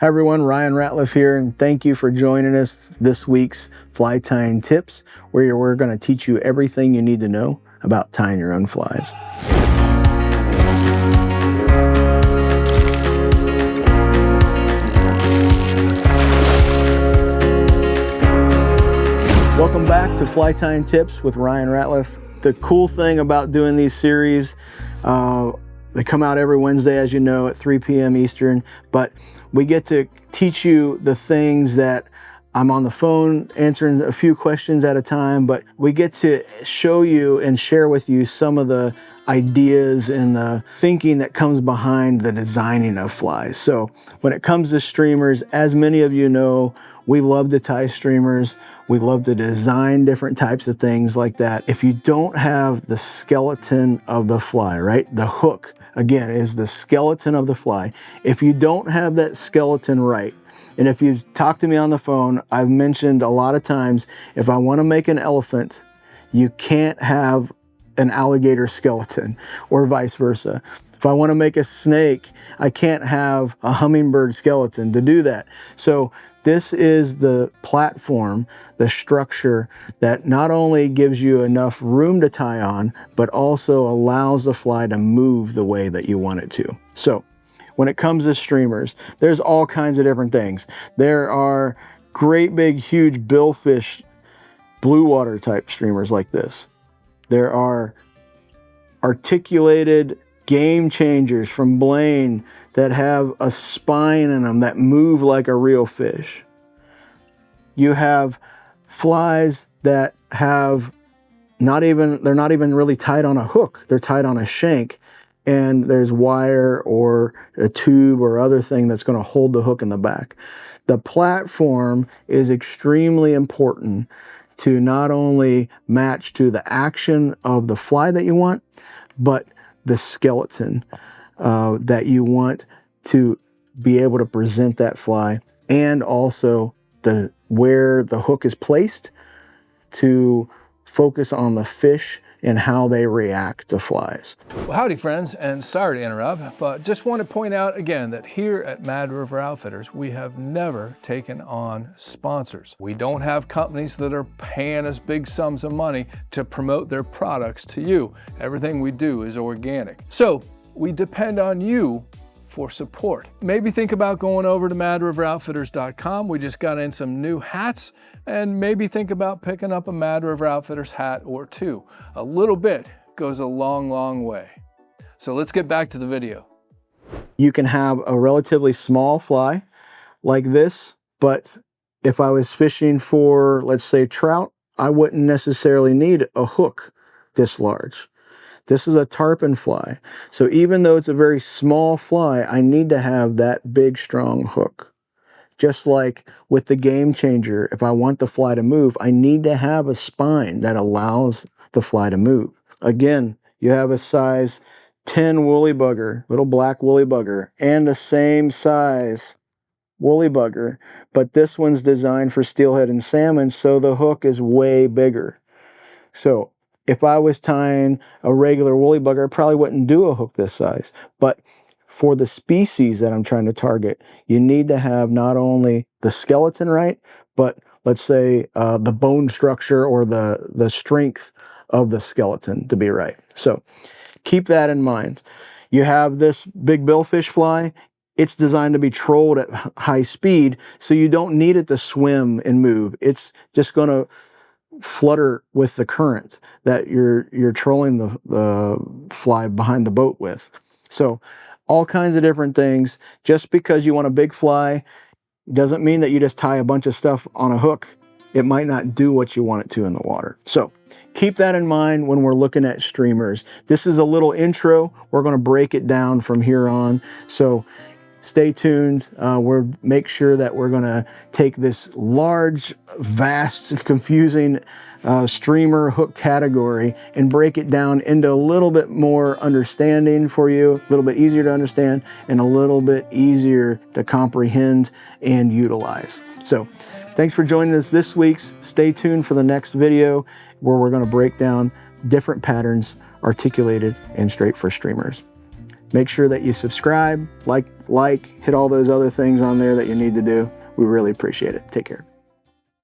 Hi everyone, Ryan Ratliff here, and thank you for joining us this week's Fly Tying Tips, where we're going to teach you everything you need to know about tying your own flies. Welcome back to Fly Tying Tips with Ryan Ratliff. The cool thing about doing these series, they come out every Wednesday, as you know, at 3 p.m. Eastern, but we get to teach you the things that I'm on the phone answering a few questions at a time, but we get to show you and share with you some of the ideas and the thinking that comes behind the designing of flies. So when it comes to streamers, as many of you know, we love to tie streamers. We love to design different types of things like that. If you don't have the skeleton of the fly, right? The hook, again, is the skeleton of the fly. If you don't have that skeleton right, and if you talk to me on the phone, I've mentioned a lot of times, if I want to make an elephant, you can't have an alligator skeleton, or vice versa. If I want to make a snake, I can't have a hummingbird skeleton to do that. So this is the platform, the structure that not only gives you enough room to tie on, but also allows the fly to move the way that you want it to. So when it comes to streamers, there's all kinds of different things. There are great big huge billfish blue water type streamers like this. There are articulated game changers from Blaine that have a spine in them that move like a real fish. You have flies that have they're not even really tied on a hook. They're tied on a shank, and there's wire or a tube or other thing that's going to hold the hook in the back. The platform is extremely important to not only match to the action of the fly that you want, but the skeleton that you want to be able to present that fly, and also where the hook is placed to focus on the fish and how they react to flies. Well, howdy friends, and sorry to interrupt, but just want to point out again that here at Mad River Outfitters, we have never taken on sponsors. We don't have companies that are paying us big sums of money to promote their products to you. Everything we do is organic. So we depend on you for support. Maybe think about going over to madriveroutfitters.com. We just got in some new hats, and maybe think about picking up a Mad River Outfitters hat or two. A little bit goes a long, long way. So let's get back to the video. You can have a relatively small fly like this, but if I was fishing for, let's say, trout, I wouldn't necessarily need a hook this large. This is a tarpon fly. So even though it's a very small fly, I need to have that big, strong hook. Just like with the game changer, if I want the fly to move, I need to have a spine that allows the fly to move. Again, you have a size 10 woolly bugger, little black woolly bugger, and the same size woolly bugger, but this one's designed for steelhead and salmon, so the hook is way bigger. So if I was tying a regular woolly bugger, I probably wouldn't do a hook this size. But for the species that I'm trying to target, you need to have not only the skeleton right, but let's say the bone structure or the strength of the skeleton to be right. So keep that in mind. You have this big billfish fly. It's designed to be trolled at high speed, so you don't need it to swim and move. It's just going to flutter with the current that you're trolling the fly behind the boat with. So all kinds of different things. Just because you want a big fly doesn't mean that you just tie a bunch of stuff on a hook. It might not do what you want it to in the water. So keep that in mind when we're looking at streamers. This is a little intro. We're going to break it down from here on. So stay tuned. Make sure that we're going to take this large, vast, confusing streamer hook category and break it down into a little bit more understanding for you, a little bit easier to understand, and a little bit easier to comprehend and utilize. So thanks for joining us this week. Stay tuned for the next video where we're going to break down different patterns articulated and straight for streamers. Make sure that you subscribe, like, hit all those other things on there that you need to do. We really appreciate it. Take care.